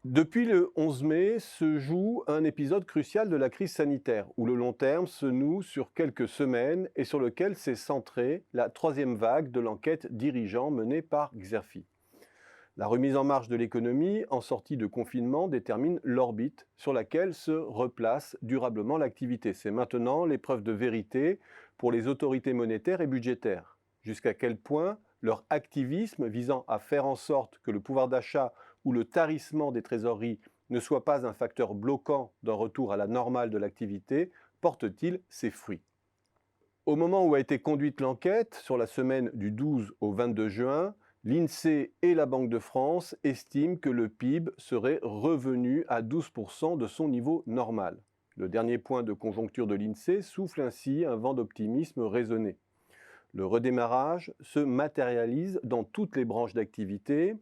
Depuis le 11 mai se joue un épisode crucial de la crise sanitaire, où le long terme se noue sur quelques semaines et sur lequel s'est centrée la troisième vague de l'enquête dirigeant menée par Xerfi. La remise en marche de l'économie en sortie de confinement détermine l'orbite sur laquelle se replace durablement l'activité. C'est maintenant l'épreuve de vérité pour les autorités monétaires et budgétaires. Jusqu'à quel point leur activisme visant à faire en sorte que le pouvoir d'achat ou le tarissement des trésoreries ne soit pas un facteur bloquant d'un retour à la normale de l'activité porte-t-il ses fruits? Au moment où a été conduite l'enquête, sur la semaine du 12 au 22 juin, l'INSEE et la Banque de France estiment que le PIB serait revenu à 12% de son niveau normal. Le dernier point de conjoncture de l'INSEE souffle ainsi un vent d'optimisme raisonné. Le redémarrage se matérialise dans toutes les branches d'activité.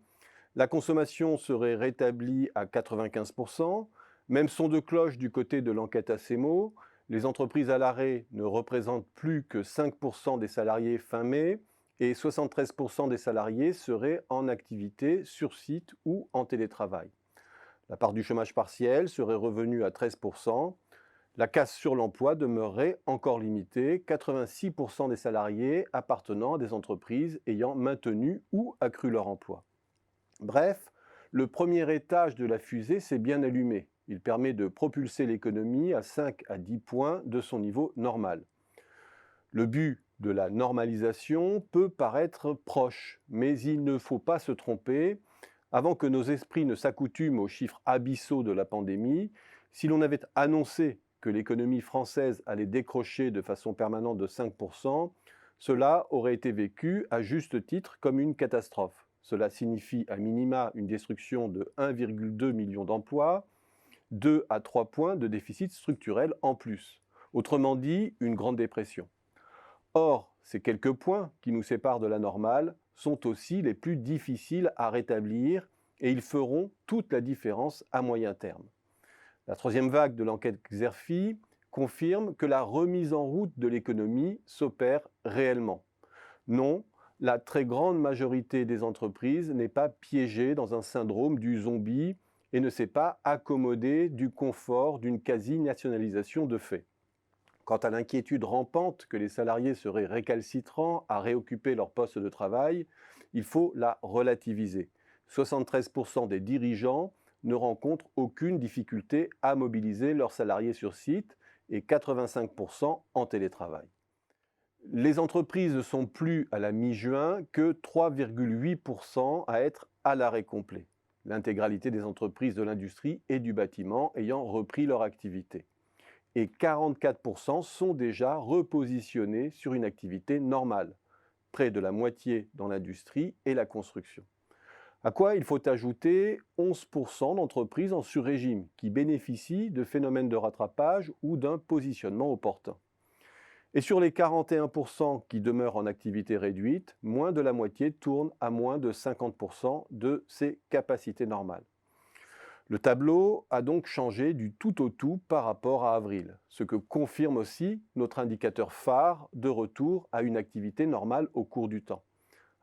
La consommation serait rétablie à 95%. Même son de cloche du côté de l'enquête ACEMO. Les entreprises à l'arrêt ne représentent plus que 5% des salariés fin mai et 73% des salariés seraient en activité sur site ou en télétravail. La part du chômage partiel serait revenue à 13%. La casse sur l'emploi demeurerait encore limitée, 86% des salariés appartenant à des entreprises ayant maintenu ou accru leur emploi. Bref, le premier étage de la fusée s'est bien allumé. Il permet de propulser l'économie à 5 à 10 points de son niveau normal. Le but de la normalisation peut paraître proche, mais il ne faut pas se tromper. Avant que nos esprits ne s'accoutument aux chiffres abyssaux de la pandémie, si l'on avait annoncé que l'économie française allait décrocher de façon permanente de 5%, cela aurait été vécu à juste titre comme une catastrophe. Cela signifie à minima une destruction de 1,2 million d'emplois, 2 à 3 points de déficit structurel en plus. Autrement dit, une grande dépression. Or, ces quelques points qui nous séparent de la normale sont aussi les plus difficiles à rétablir et ils feront toute la différence à moyen terme. La troisième vague de l'enquête Xerfi confirme que la remise en route de l'économie s'opère réellement. Non, la très grande majorité des entreprises n'est pas piégée dans un syndrome du zombie et ne s'est pas accommodée du confort d'une quasi-nationalisation de fait. Quant à l'inquiétude rampante que les salariés seraient récalcitrants à réoccuper leur poste de travail, il faut la relativiser. 73% des dirigeants ne rencontrent aucune difficulté à mobiliser leurs salariés sur site et 85% en télétravail. Les entreprises ne sont plus à la mi-juin que 3,8% à être à l'arrêt complet. L'intégralité des entreprises de l'industrie et du bâtiment ayant repris leur activité. Et 44% sont déjà repositionnés sur une activité normale, près de la moitié dans l'industrie et la construction. À quoi il faut ajouter 11% d'entreprises en sur-régime qui bénéficient de phénomènes de rattrapage ou d'un positionnement opportun. Et sur les 41% qui demeurent en activité réduite, moins de la moitié tourne à moins de 50% de ses capacités normales. Le tableau a donc changé du tout au tout par rapport à avril, ce que confirme aussi notre indicateur phare de retour à une activité normale au cours du temps.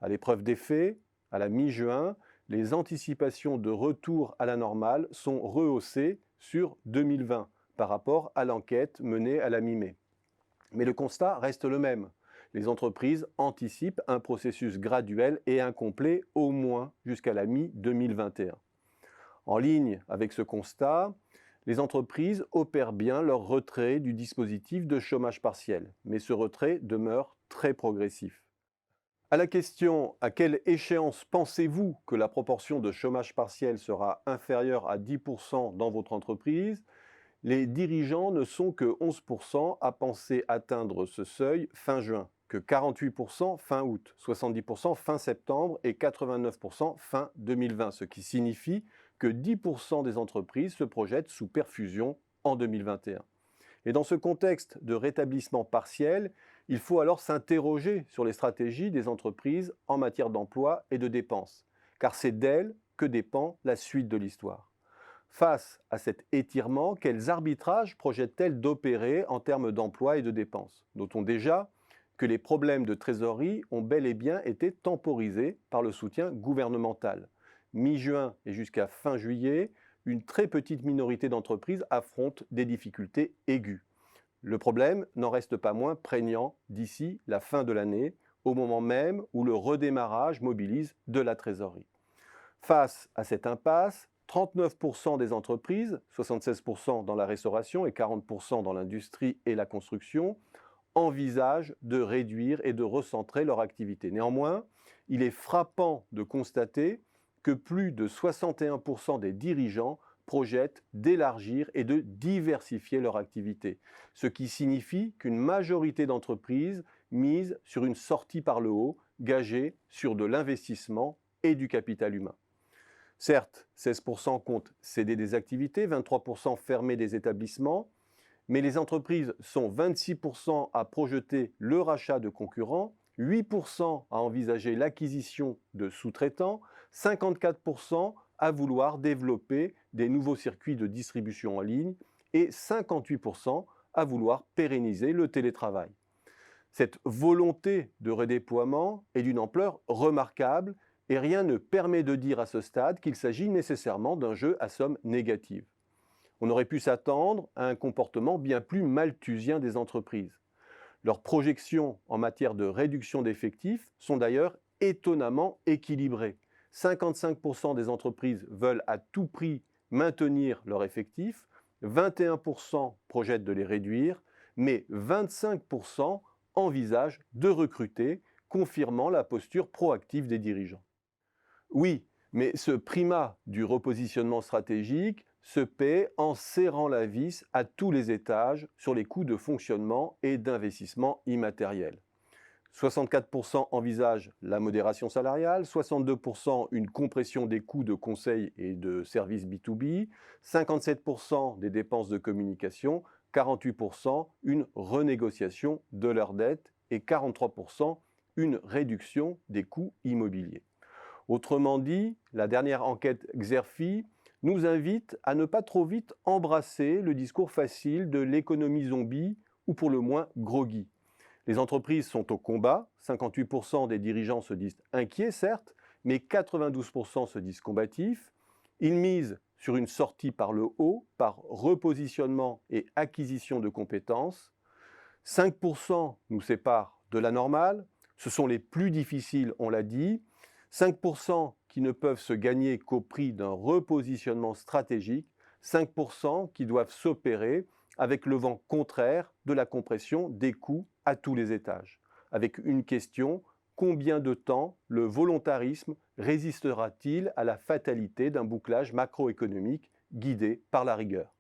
À l'épreuve des faits, à la mi-juin, les anticipations de retour à la normale sont rehaussées sur 2020 par rapport à l'enquête menée à la mi-mai. Mais le constat reste le même. Les entreprises anticipent un processus graduel et incomplet au moins jusqu'à la mi-2021. En ligne avec ce constat, les entreprises opèrent bien leur retrait du dispositif de chômage partiel, mais ce retrait demeure très progressif. À la question à quelle échéance pensez-vous que la proportion de chômage partiel sera inférieure à 10% dans votre entreprise, les dirigeants ne sont que 11% à penser atteindre ce seuil fin juin, que 48% fin août, 70% fin septembre et 89% fin 2020, ce qui signifie que 10% des entreprises se projettent sous perfusion en 2021. Et dans ce contexte de rétablissement partiel, il faut alors s'interroger sur les stratégies des entreprises en matière d'emploi et de dépenses, car c'est d'elles que dépend la suite de l'histoire. Face à cet étirement, quels arbitrages projettent-elles d'opérer en termes d'emploi et de dépenses? Notons déjà que les problèmes de trésorerie ont bel et bien été temporisés par le soutien gouvernemental. Mi-juin et jusqu'à fin juillet, une très petite minorité d'entreprises affrontent des difficultés aiguës. Le problème n'en reste pas moins prégnant d'ici la fin de l'année, au moment même où le redémarrage mobilise de la trésorerie. Face à cette impasse, 39% des entreprises, 76% dans la restauration et 40% dans l'industrie et la construction, envisagent de réduire et de recentrer leur activité. Néanmoins, il est frappant de constater que plus de 61% des dirigeants projettent d'élargir et de diversifier leur activité, ce qui signifie qu'une majorité d'entreprises misent sur une sortie par le haut, gagée sur de l'investissement et du capital humain. Certes, 16% comptent céder des activités, 23% fermer des établissements, mais les entreprises sont 26% à projeter le rachat de concurrents, 8% à envisager l'acquisition de sous-traitants, 54% à vouloir développer des nouveaux circuits de distribution en ligne et 58% à vouloir pérenniser le télétravail. Cette volonté de redéploiement est d'une ampleur remarquable et rien ne permet de dire à ce stade qu'il s'agit nécessairement d'un jeu à somme négative. On aurait pu s'attendre à un comportement bien plus malthusien des entreprises. Leurs projections en matière de réduction d'effectifs sont d'ailleurs étonnamment équilibrées. 55% des entreprises veulent à tout prix maintenir leurs effectifs, 21% projettent de les réduire, mais 25% envisagent de recruter, confirmant la posture proactive des dirigeants. Oui, mais ce primat du repositionnement stratégique se paie en serrant la vis à tous les étages sur les coûts de fonctionnement et d'investissement immatériel. 64% envisagent la modération salariale, 62% une compression des coûts de conseil et de services B2B, 57% des dépenses de communication, 48% une renégociation de leurs dettes et 43% une réduction des coûts immobiliers. Autrement dit, la dernière enquête Xerfi nous invite à ne pas trop vite embrasser le discours facile de l'économie zombie ou pour le moins groggy. Les entreprises sont au combat, 58% des dirigeants se disent inquiets certes, mais 92% se disent combatifs. Ils misent sur une sortie par le haut, par repositionnement et acquisition de compétences. 5% nous séparent de la normale, ce sont les plus difficiles, on l'a dit. 5% qui ne peuvent se gagner qu'au prix d'un repositionnement stratégique, 5% qui doivent s'opérer avec le vent contraire de la compression des coûts à tous les étages. Avec une question, combien de temps le volontarisme résistera-t-il à la fatalité d'un bouclage macroéconomique guidé par la rigueur ?